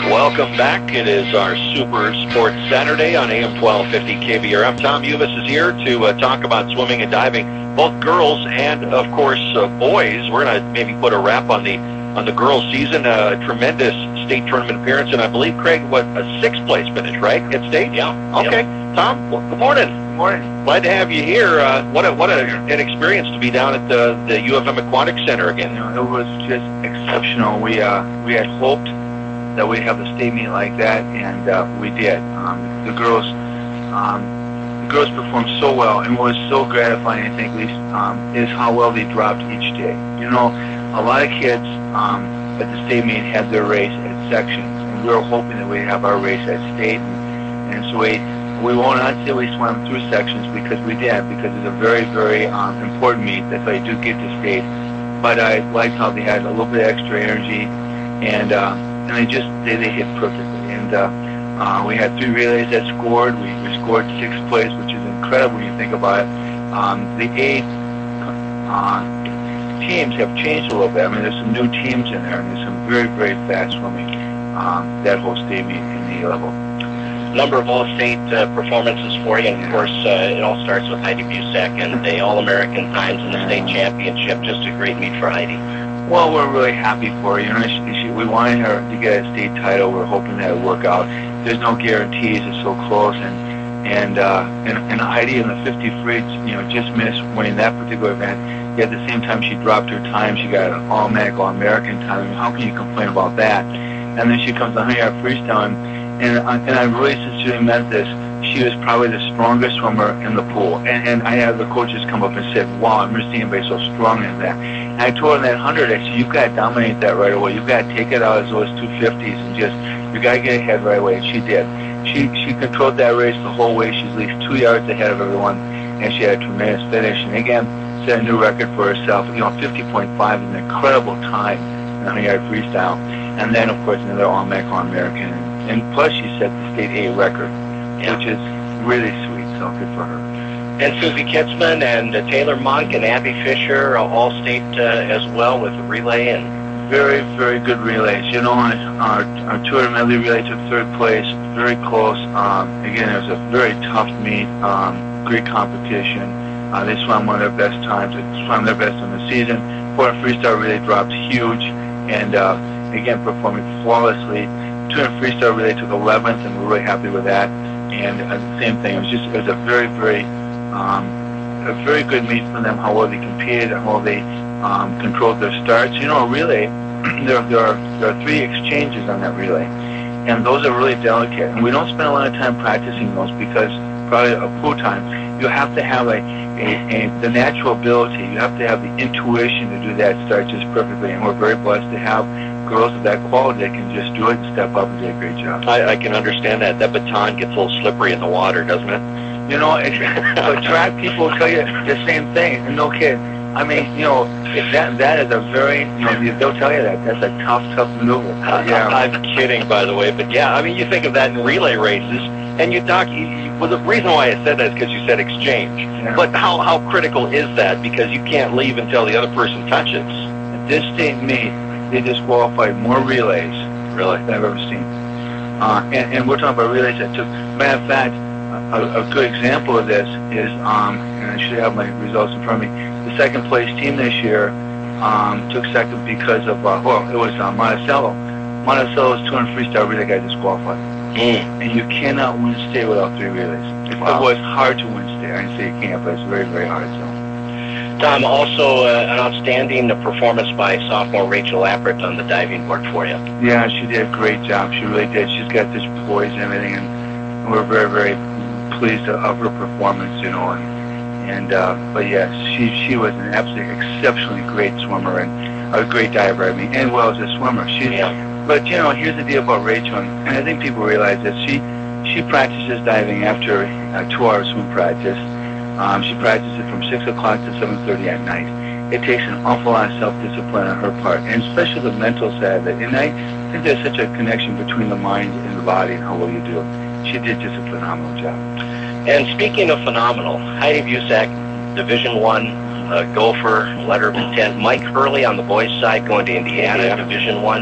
Welcome back. It is our Super Sports Saturday on AM 1250 KBRM. Tom Uvaas is here to talk about swimming and diving, both girls and, of course, boys. We're going to maybe put a wrap on the girls' season. A tremendous state tournament appearance, and I believe, Craig, a sixth place finish, right, at state? Yeah. Okay. Yep. Tom, well, good morning. Good morning. Glad to have you here. What an experience to be down at the U of M Aquatic Center again. You know, it was just exceptional. We had hoped that we'd have the state meet like that, and we did. The girls performed so well, and what was so gratifying, I think, at least, is how well they dropped each day. You know, a lot of kids at the state meet had their race at sections, and we were hoping that we'd have our race at state, and so we will not say we swam through sections because we did, because it's a very, very important meet. That's why you do get to state. But I liked how they had a little bit extra energy, and they hit perfectly. And we had 3 relays that scored. We scored 6th place, which is incredible when you think about it. The 8 teams have changed a little bit. I mean, there's some new teams in there, and there's some very, very fast swimming that whole state meet in the level. Number of all-state performances for you, and of course it all starts with Heidi Busack and the All-American times in the state championship. Just a great meet for Heidi. Well, we're really happy for her. You know, we wanted her to get a state title. We're hoping that it'll work out. There's no guarantees. It's so close, and Heidi in the 50 free, you know, just missed winning that particular event. Yet at the same time, she dropped her time. She got an All-American time. I mean, how can you complain about that? And then she comes to 100-yard freestyle. And I really sincerely meant this. She was probably the strongest swimmer in the pool. And I had the coaches come up and said, wow, I've never seen anybody so strong in that. And I told her in that 100, I said, you've got to dominate that right away. You've got to take it out as those 250s and you got to get ahead right away. And she did. She controlled that race the whole way. She's at least 2 yards ahead of everyone. And she had a tremendous finish. And again, set a new record for herself. You know, 50.5 is an incredible time in the 100-yard freestyle. And then, of course, another All-American. And plus, she set the state A record, which is really sweet, so good for her. And Susie Kitzman and Taylor Monk and Abby Fisher, all state as well with the relay. And very, very good relays. You know, our 200 medley relay took 3rd place, very close. Again, it was a very tough meet, great competition. They swam one of their best times. They swam their best in the season. 400 freestyle relay dropped huge, and again, performing flawlessly. 200 freestyle relay took 11th, and we're really happy with that. And the same thing. It was a very, very good meet for them. How well they competed, how well they controlled their starts. You know, a relay. there are 3 exchanges on that relay, and those are really delicate. And we don't spend a lot of time practicing those because probably a pool time. You have to have the natural ability. You have to have the intuition to do that start just perfectly. And we're very blessed to have girls of that quality that can just do it and step up and do a great job. I can understand that. That baton gets a little slippery in the water, doesn't it? You know, but track people will tell you the same thing. And no kid. I mean, you know, that is a very, you know, they'll tell you that. That's a tough maneuver. Yeah. I'm kidding, by the way. But yeah, I mean, you think of that in relay races, and well, the reason why I said that is because you said exchange. Yeah. But how critical is that? Because you can't leave until the other person touches. At this state meet, they disqualified more relays Really? than I've ever seen. And we're talking about relays that took, matter of fact, a good example of this is, and I should have my results in front of me, the 2nd place team this year took 2nd because of, it was Monticello. Monticello's 200 freestyle relay got disqualified. And you cannot win state without 3 relays. It was hard to win state. I didn't say you can't, but it's very, very hard. So. Tom, also an outstanding performance by sophomore Rachel Appert on the diving board for you. Yeah, she did a great job. She really did. She's got this poise and everything, and we're very, very pleased of her performance, you know. But yeah, she was an absolutely exceptionally great swimmer and a great diver. I mean, and well as a swimmer. But you know, here's the deal about Rachel, and I think people realize that she practices diving after a 2-hour swim practice. She practices from 6 o'clock to 7:30 at night. It takes an awful lot of self-discipline on her part, and especially the mental side of it. And I think there's such a connection between the mind and the body and how well you do it. She did just a phenomenal job. And speaking of phenomenal, Heidi Busack, Division I golfer, letter of intent. Mike Hurley on the boys' side going to Indiana, Division I.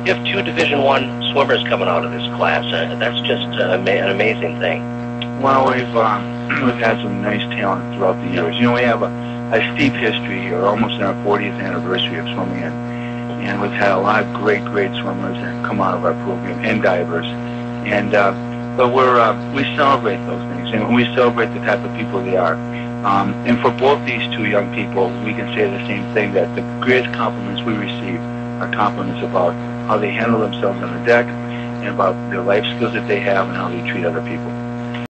You have 2 Division I swimmers coming out of this class. That's just an amazing thing. Well, we've had some nice talent throughout the years. You know, we have a steep history here, almost in our 40th anniversary of swimming, and we've had a lot of great swimmers that come out of our program, and divers. And but we celebrate those things, and we celebrate the type of people they are. And for both these 2 young people, we can say the same thing, that the greatest compliments we receive are compliments about how they handle themselves on the deck, and about their life skills that they have, and how they treat other people.